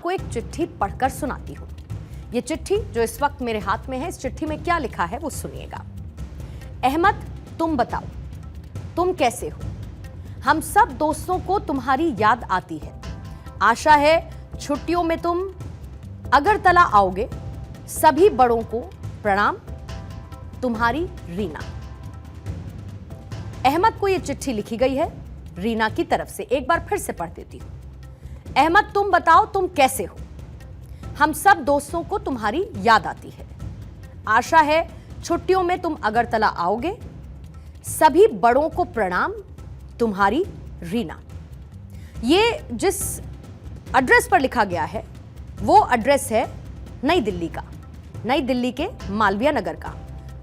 आपको एक चिट्ठी पढ़कर सुनाती हूं। ये चिट्ठी जो इस वक्त मेरे हाथ में है, इस चिट्ठी में क्या लिखा है वो सुनिएगा। अहमद, तुम बताओ, तुम कैसे हो? हम सब दोस्तों को तुम्हारी याद आती है। आशा है छुट्टियों में तुम अगरतला आओगे। सभी बड़ों को प्रणाम, तुम्हारी रीना। अहमद को यह चिट्ठी लिखी गई है रीना की तरफ से। एक बार फिर से पढ़ देती हूं। अहमद, तुम बताओ, तुम कैसे हो? हम सब दोस्तों को तुम्हारी याद आती है। आशा है छुट्टियों में तुम अगरतला आओगे। सभी बड़ों को प्रणाम, तुम्हारी रीना। ये जिस एड्रेस पर लिखा गया है वो एड्रेस है नई दिल्ली का, नई दिल्ली के मालवीय नगर का।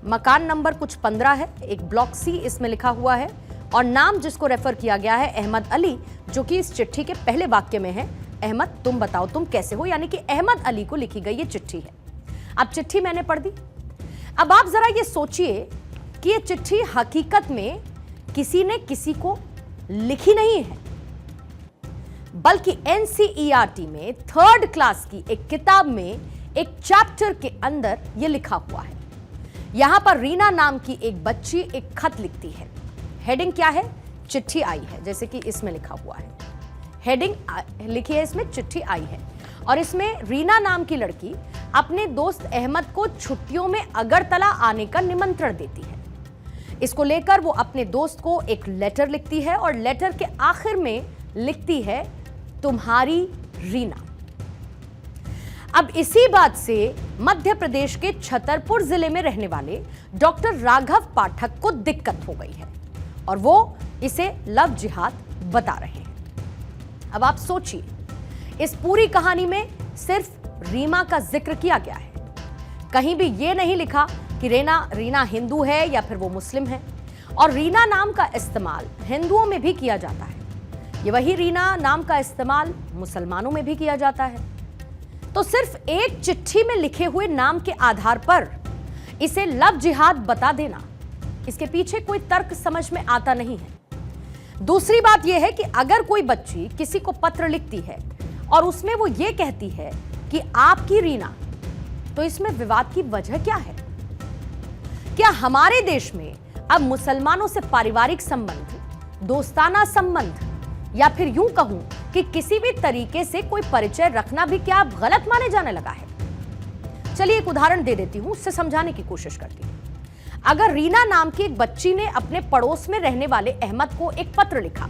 मकान नंबर कुछ 15 है, एक ब्लॉक सी इसमें लिखा हुआ है, और नाम जिसको रेफर किया गया है अहमद अली, जो कि इस चिट्ठी के पहले वाक्य में है। अहमद, तुम बताओ, तुम कैसे हो, यानी कि अहमद अली को लिखी गई ये चिट्ठी है। अब चिट्ठी मैंने पढ़ दी। अब आप जरा ये सोचिए कि ये चिट्ठी हकीकत में किसी ने किसी को लिखी नहीं है, बल्कि एनसीईआरटी में 3rd क्लास की एक किताब में एक चैप्टर के अंदर यह लिखा हुआ है। यहां पर रीना नाम की एक बच्ची एक खत लिखती है। हेडिंग क्या है? चिट्ठी आई है, जैसे कि इसमें लिखा हुआ है। हेडिंग लिखी है इसमें, चिट्ठी आई है। और इसमें रीना नाम की लड़की अपने दोस्त अहमद को छुट्टियों में अगरतला आने का निमंत्रण देती है। इसको लेकर वो अपने दोस्त को एक लेटर लिखती है और लेटर के आखिर में लिखती है, तुम्हारी रीना। अब इसी बात से मध्य प्रदेश के छतरपुर जिले में रहने वाले डॉक्टर राघव पाठक को दिक्कत हो गई है और वो इसे लव जिहाद बता रहे हैं। अब आप सोचिए, इस पूरी कहानी में सिर्फ रीमा का जिक्र किया गया है। कहीं भी ये नहीं लिखा कि रीना हिंदू है या फिर वो मुस्लिम है। और रीना नाम का इस्तेमाल हिंदुओं में भी किया जाता है, ये वही रीना नाम का इस्तेमाल मुसलमानों में भी किया जाता है। तो सिर्फ एक चिट्ठी में लिखे हुए नाम के आधार पर इसे लव जिहाद बता देना, इसके पीछे कोई तर्क समझ में आता नहीं है। दूसरी बात यह है कि अगर कोई बच्ची किसी को पत्र लिखती है और उसमें वो ये कहती है कि आपकी रीना, तो इसमें विवाद की वजह क्या है? क्या हमारे देश में अब मुसलमानों से पारिवारिक संबंध, दोस्ताना संबंध, या फिर यूं कहूं कि किसी भी तरीके से कोई परिचय रखना भी क्या अब गलत माने जाने लगा है? चलिए एक उदाहरण दे देती हूं, उससे समझाने की कोशिश करती हूं। अगर रीना नाम की एक बच्ची ने अपने पड़ोस में रहने वाले अहमद को एक पत्र लिखा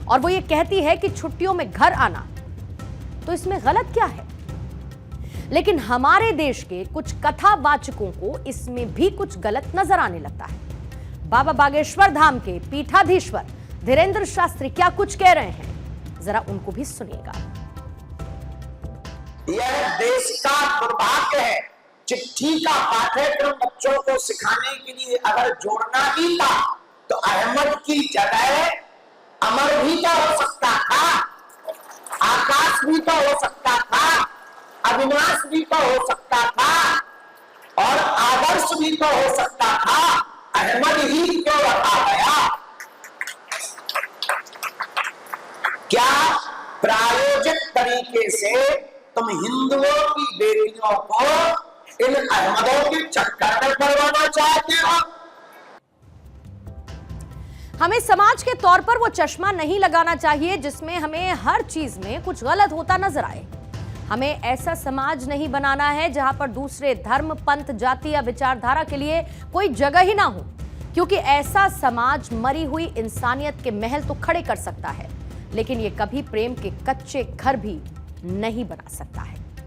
और वो ये कहती है कि छुट्टियों में घर आना, तो इसमें गलत क्या है? लेकिन हमारे देश के कुछ कथावाचकों को इसमें भी कुछ गलत नजर आने लगता है। बाबा बागेश्वर धाम के पीठाधीश्वर धीरेन्द्र शास्त्री क्या कुछ कह रहे हैं, जरा उनको भी सुनिएगा। यह देश का दुर्भाग्य है। चिट्ठी का पाठ्यक्रम बच्चों को सिखाने के लिए अगर जोड़ना ही था तो अहमद की जगह अमर भी तो हो सकता था, आकाश भी तो हो सकता था, अविनाश भी तो हो सकता था, और आदर्श भी तो हो सकता था। अहमद ही क्यों रखा गया? क्या प्रायोजित तरीके से तुम हिंदुओं की बेटियों को इन अहमदों के चक्कर में पड़वाना चाहते हो? हमें समाज के तौर पर वो चश्मा नहीं लगाना चाहिए जिसमें हमें हर चीज में कुछ गलत होता नजर आए। हमें ऐसा समाज नहीं बनाना है जहां पर दूसरे धर्म, पंथ, जाति या विचारधारा के लिए कोई जगह ही ना हो, क्योंकि ऐसा समाज मरी हुई इंसानियत के महल तो खड़े कर सकता है, लेकिन ये कभी प्रेम के कच्चे घर भी नहीं बना सकता है।